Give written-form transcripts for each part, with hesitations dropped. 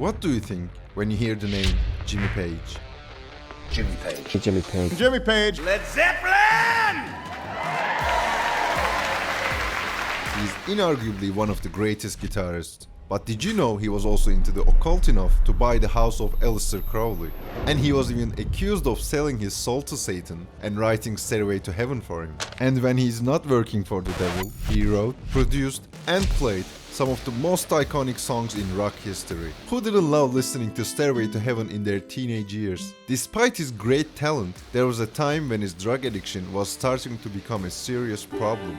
What do you think when you hear the name Jimmy Page? Jimmy Page. Jimmy Page. Jimmy Page. Led Zeppelin! He's inarguably one of the greatest guitarists. But did you know he was also into the occult enough to buy the house of Aleister Crowley? And he was even accused of selling his soul to Satan and writing Stairway to Heaven for him. And when he's not working for the devil, he wrote, produced and played some of the most iconic songs in rock history. Who didn't love listening to Stairway to Heaven in their teenage years? Despite his great talent, there was a time when his drug addiction was starting to become a serious problem.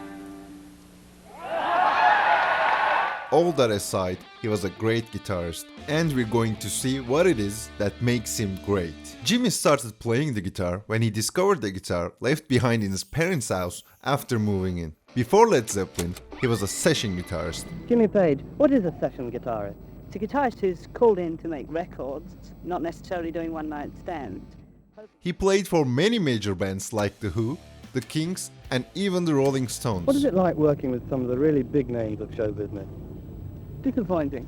All that aside, he was a great guitarist, and we're going to see what it is that makes him great. Jimmy started playing the guitar when he discovered the guitar left behind in his parents' house after moving in. Before Led Zeppelin, he was a session guitarist. Jimmy Page, what is a session guitarist? It's a guitarist who's called in to make records, not necessarily doing one-night stands. He played for many major bands like The Who, The Kings, and even the Rolling Stones. What is it like working with some of the really big names of show business? Disappointing.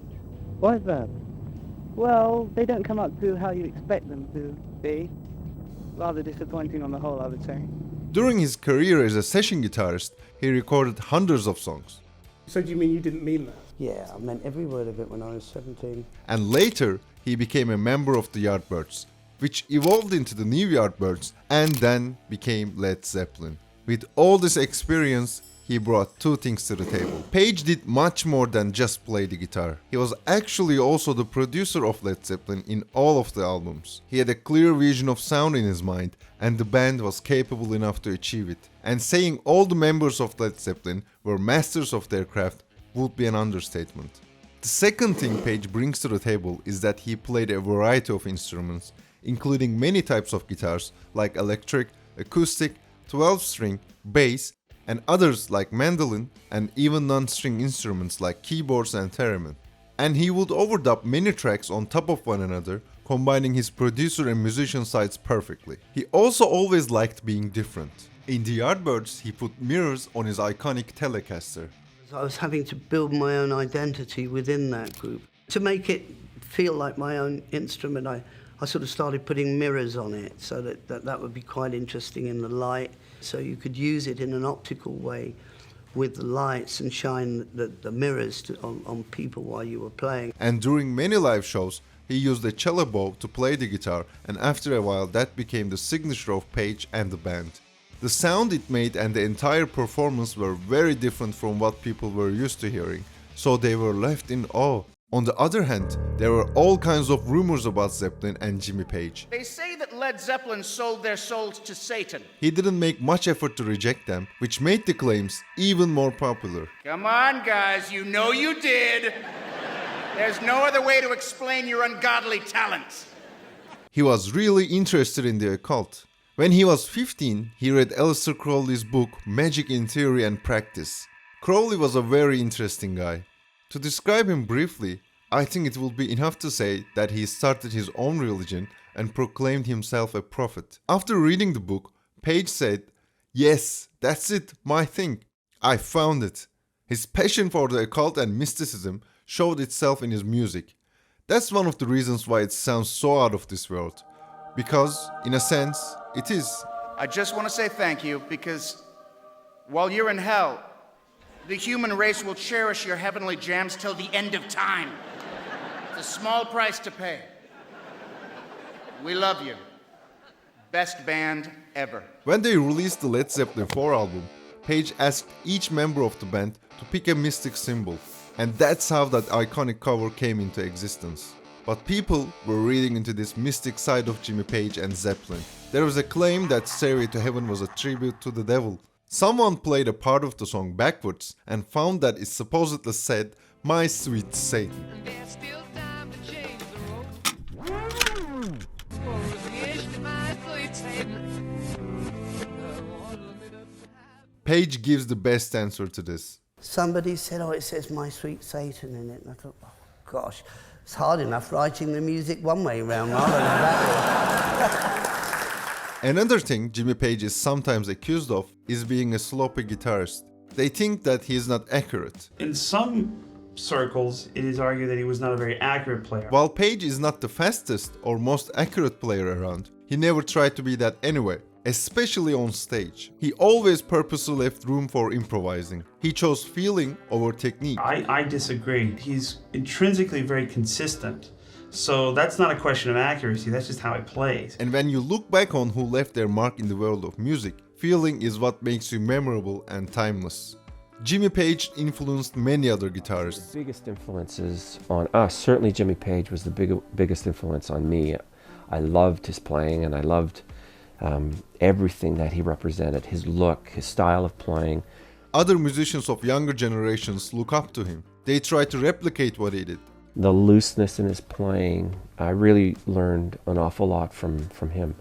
Why is that? Well, they don't come up to how you expect them to be. Rather disappointing on the whole, I would say. During his career as a session guitarist, he recorded hundreds of songs. So do you mean you didn't mean that? Yeah, I meant every word of it when I was 17. And later, he became a member of the Yardbirds, which evolved into the New Yardbirds and then became Led Zeppelin. With all this experience, he brought two things to the table. Page did much more than just play the guitar. He was actually also the producer of Led Zeppelin in all of the albums. He had a clear vision of sound in his mind, and the band was capable enough to achieve it. And saying all the members of Led Zeppelin were masters of their craft would be an understatement. The second thing Page brings to the table is that he played a variety of instruments, including many types of guitars like electric, acoustic, 12-string, bass, and others like mandolin, and even non-string instruments like keyboards and theremin. And he would overdub many tracks on top of one another, combining his producer and musician sides perfectly. He also always liked being different. In the Yardbirds, he put mirrors on his iconic Telecaster. I was having to build my own identity within that group. To make it feel like my own instrument, I sort of started putting mirrors on it so that would be quite interesting in the light. So you could use it in an optical way with the lights and shine the mirrors on people while you were playing. And during many live shows, he used a cello bow to play the guitar, and after a while that became the signature of Page and the band. The sound it made and the entire performance were very different from what people were used to hearing, so they were left in awe. On the other hand, there were all kinds of rumors about Zeppelin and Jimmy Page. They say that Led Zeppelin sold their souls to Satan. He didn't make much effort to reject them, which made the claims even more popular. Come on, guys, you know you did. There's no other way to explain your ungodly talents. He was really interested in the occult. When he was 15, he read Aleister Crowley's book Magic in Theory and Practice. Crowley was a very interesting guy. To describe him briefly, I think it will be enough to say that he started his own religion and proclaimed himself a prophet. After reading the book, Page said, "Yes, that's it, my thing. I found it." His passion for the occult and mysticism showed itself in his music. That's one of the reasons why it sounds so out of this world. Because, in a sense, it is. I just want to say thank you, because while you're in hell, the human race will cherish your heavenly jams till the end of time. It's a small price to pay. We love you. Best band ever. When they released the Led Zeppelin 4 album, Page asked each member of the band to pick a mystic symbol, and that's how that iconic cover came into existence. But people were reading into this mystic side of Jimmy Page and Zeppelin. There was a claim that Stairway to Heaven was a tribute to the devil. Someone played a part of the song backwards and found that it supposedly said, "My sweet Satan." Page gives the best answer to this. Somebody said, "Oh, it says My Sweet Satan" in it. And I thought, oh, gosh, it's hard enough writing the music one way round rather than that way. Another thing Jimmy Page is sometimes accused of is being a sloppy guitarist. They think that he is not accurate. In some circles, it is argued that he was not a very accurate player. While Page is not the fastest or most accurate player around, he never tried to be that anyway, especially on stage. He always purposely left room for improvising. He chose feeling over technique. I disagree. He's intrinsically very consistent. So that's not a question of accuracy, that's just how he plays. And when you look back on who left their mark in the world of music, feeling is what makes you memorable and timeless. Jimmy Page influenced many other guitarists. The biggest influences on us, certainly Jimmy Page was the biggest influence on me. I loved his playing and I loved everything that he represented, his look, his style of playing. Other musicians of younger generations look up to him. They try to replicate what he did. The looseness in his playing, I really learned an awful lot from him.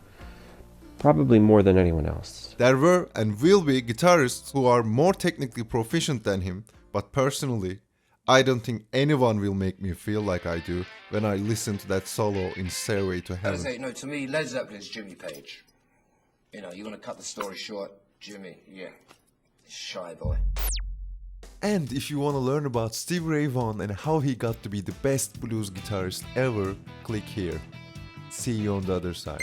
Probably more than anyone else. There were and will be guitarists who are more technically proficient than him, but personally, I don't think anyone will make me feel like I do when I listen to that solo in Stairway to Heaven. You know, to me, Led Zeppelin is Jimmy Page. You know, you want to cut the story short, Jimmy, yeah, shy boy. And if you want to learn about Stevie Ray Vaughan and how he got to be the best blues guitarist ever, click here. See you on the other side.